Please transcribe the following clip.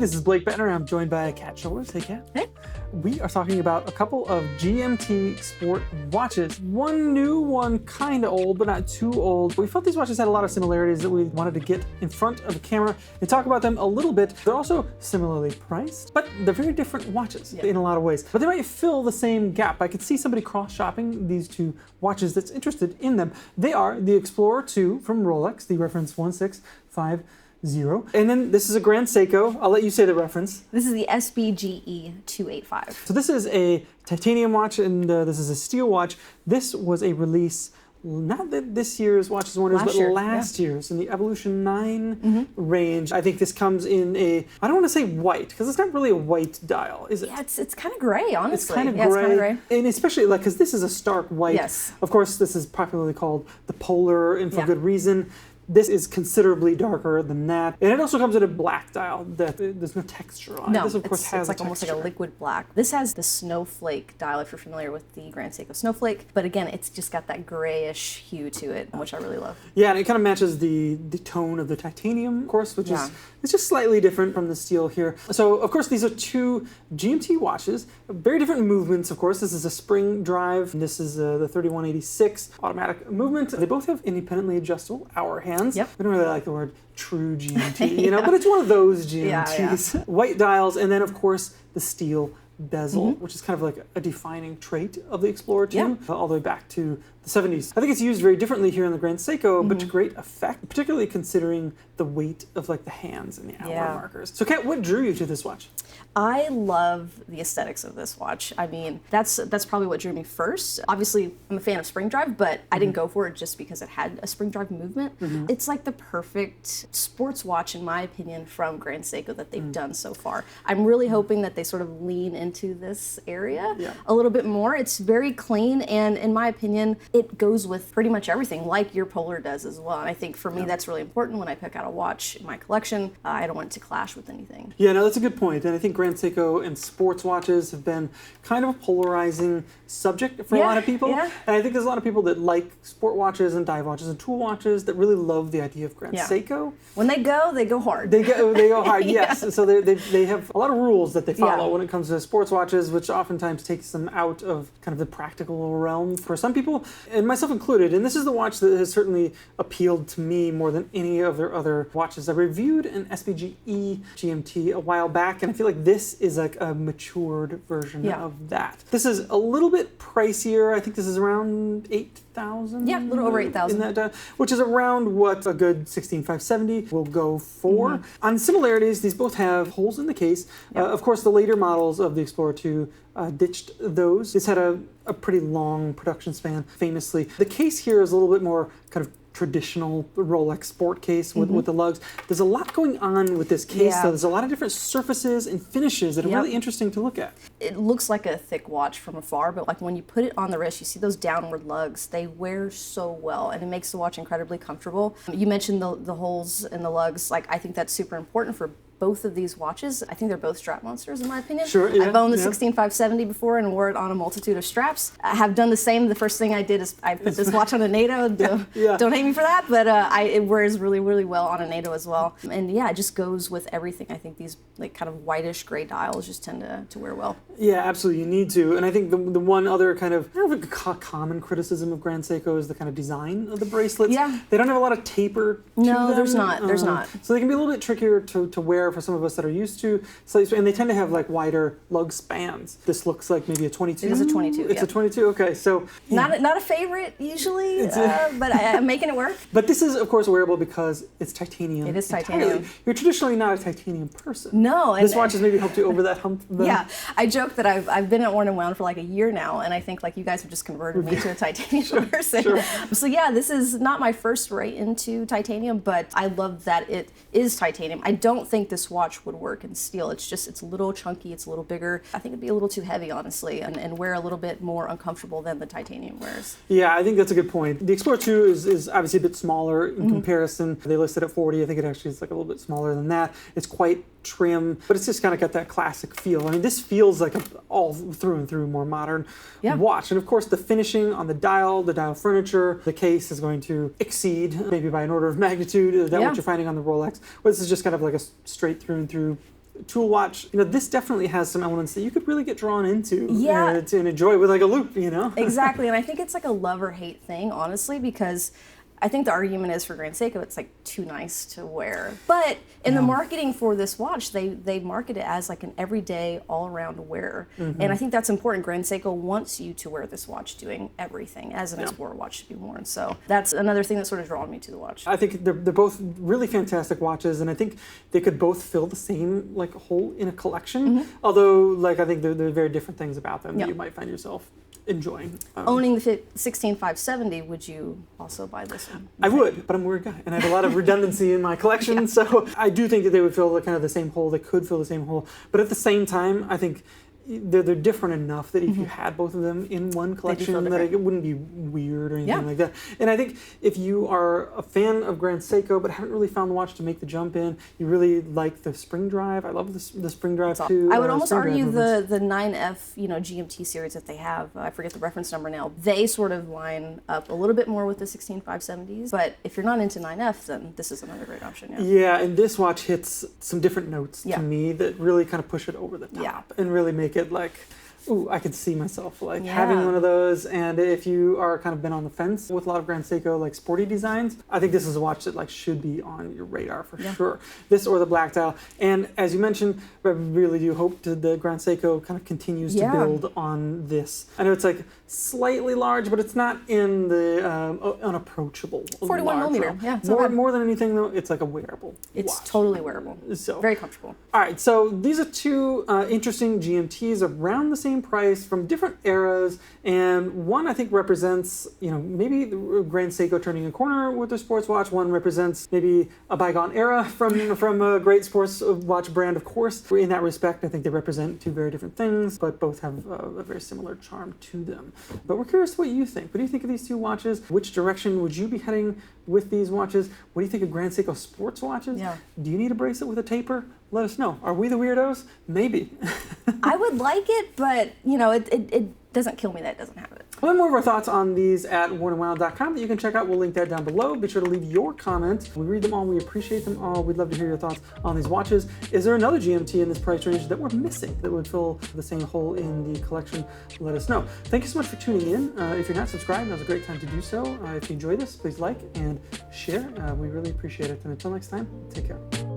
this is Blake Bettner. I'm joined by Kat Shoulders. Hey, Kat. Hey. We are talking about a couple of GMT sport watches. One new, one kind of old, but not too old. We felt these watches had a lot of similarities that we wanted to get in front of the camera and talk about them a little bit. They're also similarly priced, but they're very different watches in a lot of ways. But they might fill the same gap. I could see somebody cross-shopping these two watches that's interested in them. They are the Explorer 2 from Rolex, the reference 1650. And then this is a Grand Seiko. I'll let you say the reference. This is the SBGE285. So this is a titanium watch and this is a steel watch. This was a release, not that this year's Watches and Wonders, but last year's in the Evolution 9 range. I think this comes in a, I don't want to say white, because it's not really a white dial, is it? Yeah, it's kind of gray, honestly. It's kind of gray. And especially like, because this is a stark white. Yes. Of course, this is popularly called the Polar, and for good reason. This is considerably darker than that. And it also comes in a black dial that there's no texture on it. This, of course, has it's like almost like a liquid black. This has the snowflake dial, if you're familiar with the Grand Seiko snowflake. But again, it's just got that grayish hue to it, which I really love. Yeah, and it kind of matches the tone of the titanium, of course, which is it's just slightly different from the steel here. So, of course, these are two GMT watches. Very different movements, of course. This is a spring drive. And this is the 3186 automatic movement. They both have independently adjustable hour hands. Yep. We don't really like the word true GMT, you know, but it's one of all those GMTs. White dials, and then, of course, the steel bezel, which is kind of like a defining trait of the Explorer 2, all the way back to the 70s. I think it's used very differently here in the Grand Seiko, but to great effect, particularly considering the weight of like the hands and the hour markers. So, Kat, what drew you to this watch? I love the aesthetics of this watch. I mean, that's probably what drew me first. Obviously, I'm a fan of spring drive, but I didn't go for it just because it had a spring drive movement. It's like the perfect sports watch, in my opinion, from Grand Seiko that they've done so far. I'm really hoping that they sort of lean into this area a little bit more. It's very clean, and in my opinion, it goes with pretty much everything, like your Polar does as well. And I think for me, that's really important when I pick out a watch in my collection. I don't want it to clash with anything. Yeah, no, that's a good point. And I think Grand Seiko and sports watches have been kind of a polarizing subject for a lot of people. And I think there's a lot of people that like sport watches and dive watches and tool watches that really love the idea of Grand Seiko. When they go hard. They go hard, yes. So they have a lot of rules that they follow when it comes to sports watches, which oftentimes takes them out of kind of the practical realm for some people, and myself included. And this is the watch that has certainly appealed to me more than any of their other watches. I reviewed an SBGE GMT a while back, and I feel like this is like a matured version of that. This is a little bit pricier. I think this is around 8,000. Yeah, a little over 8,000. Which is around what a good 16570 will go for. On similarities, these both have holes in the case. Of course, the later models of the Explorer 2 ditched those. This had a pretty long production span, famously. The case here is a little bit more kind of traditional Rolex sport case with the lugs. There's a lot going on with this case, though. There's a lot of different surfaces and finishes that are really interesting to look at. It looks like a thick watch from afar, but like when you put it on the wrist, you see those downward lugs. They wear so well, and it makes the watch incredibly comfortable. You mentioned the holes in the lugs. Like, I think that's super important for both of these watches. I think they're both strap monsters, in my opinion. I've owned the 16570 before and wore it on a multitude of straps. I have done the same. The first thing I did is I put this watch on a NATO. Don't hate me for that, but it wears really, really well on a NATO as well. And yeah, it just goes with everything. I think these like kind of whitish gray dials just tend to wear well. Yeah, absolutely. You need to. And I think the one other kind of, I don't know if a common criticism of Grand Seiko is the kind of design of the bracelets. They don't have a lot of taper to them. There's not. So they can be a little bit trickier to wear for some of us that are used to. And they tend to have like wider lug spans. This looks like maybe a 22. It is a 22. It's a 22. Okay, so not a favorite usually, but I'm making it work. But this is, of course, wearable because it's titanium. It is titanium. Entirely. You're traditionally not a titanium person. No. This watch has maybe helped you over that hump. Yeah, I joke that I've been at Worn and Wound for like a year now, and I think like you guys have just converted me to a titanium person. So yeah, this is not my first right into titanium, but I love that it is titanium. I don't think this watch would work in steel. It's a little chunky, it's a little bigger. I think it'd be a little too heavy, honestly, and wear a little bit more uncomfortable than the titanium wears. Yeah, I think that's a good point. The Explorer 2 is obviously a bit smaller in comparison. They listed at 40. I think it actually is like a little bit smaller than that. It's quite trim, but it's just kind of got that classic feel. I mean, this feels like a all through and through more modern watch. And of course, the finishing on the dial furniture, the case is going to exceed maybe by an order of magnitude that what you're finding on the Rolex. But this is just kind of like a straight through and through tool watch, you know, this definitely has some elements that you could really get drawn into Yeah. to enjoy with like a loop, you know? Exactly, and I think it's like a love or hate thing, honestly, because I think the argument is for Grand Seiko, it's like too nice to wear. But in the marketing for this watch, they market it as like an everyday, all-around wear. And I think that's important. Grand Seiko wants you to wear this watch doing everything as an Explorer watch should be worn. So that's another thing that sort of drawn me to the watch. I think they're both really fantastic watches, and I think they could both fill the same like hole in a collection. Although, like, I think there are very different things about them that you might find yourself enjoying. Owning the 16570, would you also buy this one? I would, but I'm a weird guy, and I have a lot of redundancy in my collection, so I do think that they would fill the kind of the same hole. They could fill the same hole, but at the same time, I think they're different enough that if you had both of them in one collection, that it wouldn't be weird or anything like that. And I think if you are a fan of Grand Seiko but haven't really found the watch to make the jump in, you really like the spring drive. I love the spring drive too. I would almost argue the 9F, you know, GMT series that they have. I forget the reference number now. They sort of line up a little bit more with the 16570s. But if you're not into 9F, then this is another great option. Yeah, and this watch hits some different notes to me that really kind of push it over the top and really make it like, ooh, I could see myself like having one of those. And if you are kind of been on the fence with a lot of Grand Seiko like sporty designs, I think this is a watch that like should be on your radar for sure. This or the black dial. And as you mentioned, I really do hope that the Grand Seiko kind of continues to build on this. I know it's like slightly large, but it's not in the unapproachable 41 millimeter. More than anything though, it's like a wearable It's watch. totally wearable. So very comfortable. All right, so these are two interesting GMTs around the same price from different eras, and one I think represents, you know, maybe the Grand Seiko turning a corner with their sports watch. One represents maybe a bygone era from a great sports watch brand, of course. In that respect, I think they represent two very different things, but both have a very similar charm to them. But we're curious what you think. What do you think of these two watches? Which direction would you be heading with these watches? What do you think of Grand Seiko sports watches? Yeah. Do you need a bracelet with a taper? Let us know. Are we the weirdos? Maybe. I would like it, but you know, it doesn't kill me that it doesn't have it. We'll have more of our thoughts on these at wornandwound.com that you can check out. We'll link that down below. Be sure to leave your comments. We read them all. We appreciate them all. We'd love to hear your thoughts on these watches. Is there another GMT in this price range that we're missing that would fill the same hole in the collection? Let us know. Thank you so much for tuning in. If you're not subscribed, now's a great time to do so. If you enjoy this, please like and share. We really appreciate it. And until next time, take care.